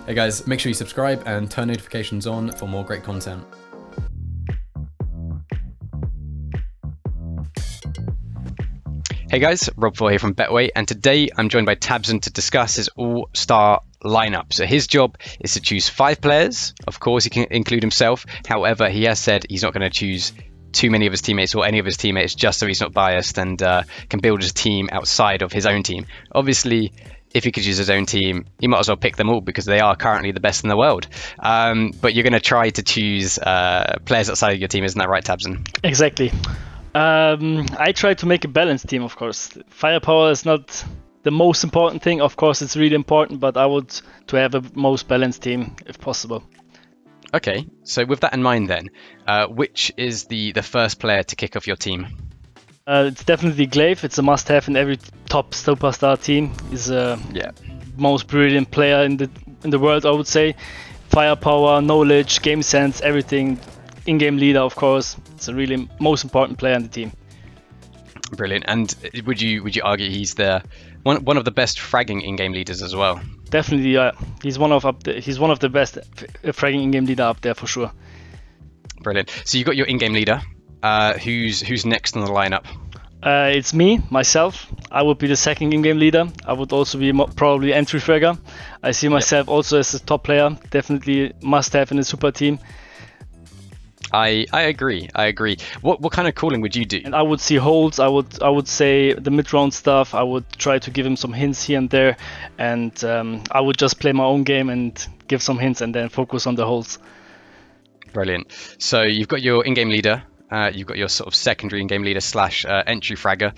Hey guys, make sure you subscribe and turn notifications on for more great content. Hey guys, Rob 4 here from Betway, and today I'm joined by tabseN's to discuss his all-star lineup. So his job is to choose 5 players. Of course, he can include himself. However, he has said he's not going to choose too many of his teammates or any of his teammates, just so he's not biased and can build his team outside of his own team. Obviously, if he could use his own team, he might as well pick them all because they are currently the best in the world. But you're going to try to choose players outside of your team, isn't that right, tabseN? Exactly. I try to make a balanced team, of course. Firepower is not the most important thing. Of course, it's really important, but I would to have a most balanced team if possible. Okay, so with that in mind then, which is the first player to kick off your team? It's definitely Glaive. It's a must-have in every top superstar team. He's a most brilliant player in the world, I would say. Firepower, knowledge, game sense, everything. In-game leader, of course. It's a really most important player in the team. Brilliant. And would you argue he's the one of the best fragging in-game leaders as well? Definitely, he's one of the best fragging in-game leader up there for sure. Brilliant. So you've got your in-game leader. Who's next on the lineup? It's me, myself. I would be the second in-game leader. I would also be probably entry fragger. I see myself also as a top player. Definitely must-have in a super team. I agree. What kind of calling would you do? And I would see holds. I would say the mid-round stuff. I would try to give him some hints here and there, and I would just play my own game and give some hints and then focus on the holds. Brilliant. So you've got your in-game leader. You've got your sort of secondary in-game leader / entry fragger.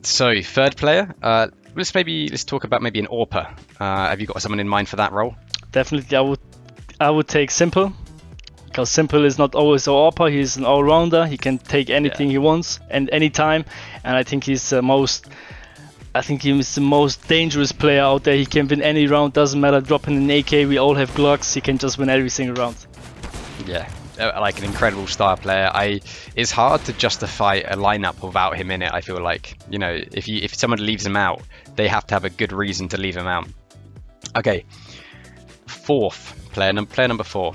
So third player. Let's talk about maybe an AWPer. Have you got someone in mind for that role? Definitely, I would take Simple. Because Simple is not always an AWPer, he's an all-rounder. He can take anything he wants and anytime. And I think he's the most dangerous player out there. He can win any round, doesn't matter. Dropping an AK, we all have Glocks. He can just win every single round. Yeah, like an incredible star player. It's hard to justify a lineup without him in it. I feel like, if someone leaves him out, they have to have a good reason to leave him out. Okay, fourth player number 4.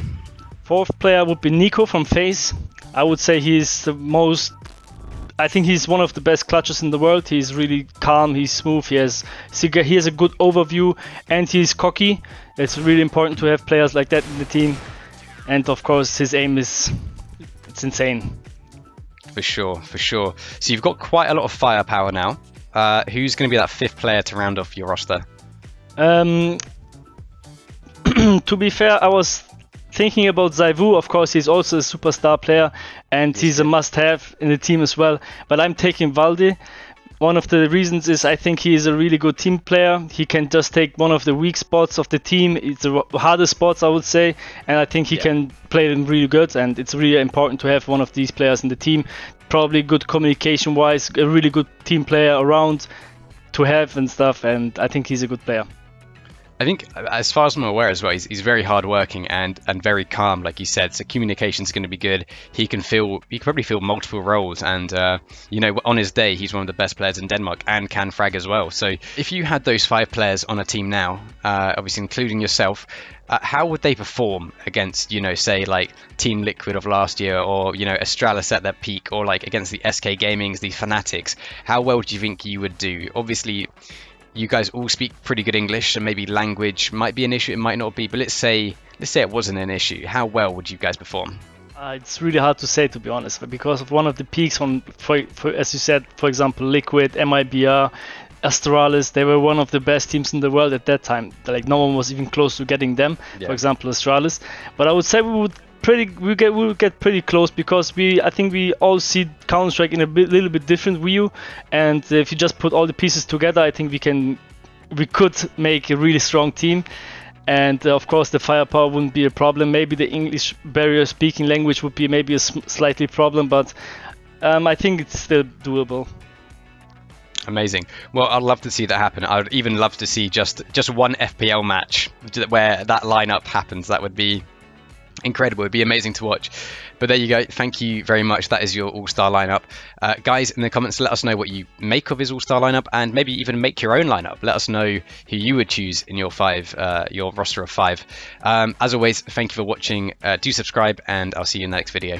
Fourth player would be Nico from FaZe. I would say he's I think he's one of the best clutchers in the world. He's really calm, he's smooth, he has a good overview, and he's cocky. It's really important to have players like that in the team. And of course, his aim it's insane. For sure. So you've got quite a lot of firepower now. Who's going to be that 5th player to round off your roster? To be fair, I was thinking about Zaivu. Of course, he's also a superstar player and he's a must-have in the team as well. But I'm taking Valde. One of the reasons is I think he is a really good team player. He can just take one of the weak spots of the team. It's the hardest spots, I would say. And I think he can play them really good. And it's really important to have one of these players in the team. Probably good communication-wise, a really good team player around to have and stuff. And I think he's a good player. I think, as far as I'm aware as well, he's very hardworking and very calm, like you said. So communication's going to be good. He can probably fill multiple roles, and on his day, he's one of the best players in Denmark and can frag as well. So if you had those 5 players on a team now, obviously including yourself, how would they perform against, say like Team Liquid of last year, or Astralis at their peak, or like against the SK Gamings, the Fanatics? How well do you think you would do? Obviously, you guys all speak pretty good English, so maybe language might be an issue, it might not be, but let's say it wasn't an issue. How well would you guys perform? It's really hard to say, to be honest, but because of one of the peaks for as you said, for example, Liquid, MIBR, Astralis, they were one of the best teams in the world at that time. Like no one was even close to getting them. For example, Astralis. But I would say we'll get pretty close, because I think we all see Counter-Strike in a little bit different view, and if you just put all the pieces together, I think we could make a really strong team. And of course, the firepower wouldn't be a problem. Maybe the English barrier speaking language would be maybe a slightly problem, but I think it's still doable. Amazing. Well, I'd love to see that happen. I'd even love to see just one FPL match where that lineup happens. That would be Incredible. It'd be amazing to watch. But there you go. Thank you very much. That is your all-star lineup. Guys, in the comments, let us know what you make of his all-star lineup, and maybe even make your own lineup. Let us know who you would choose in your your roster of 5. As always, thank you for watching. Do subscribe, and I'll see you in the next video.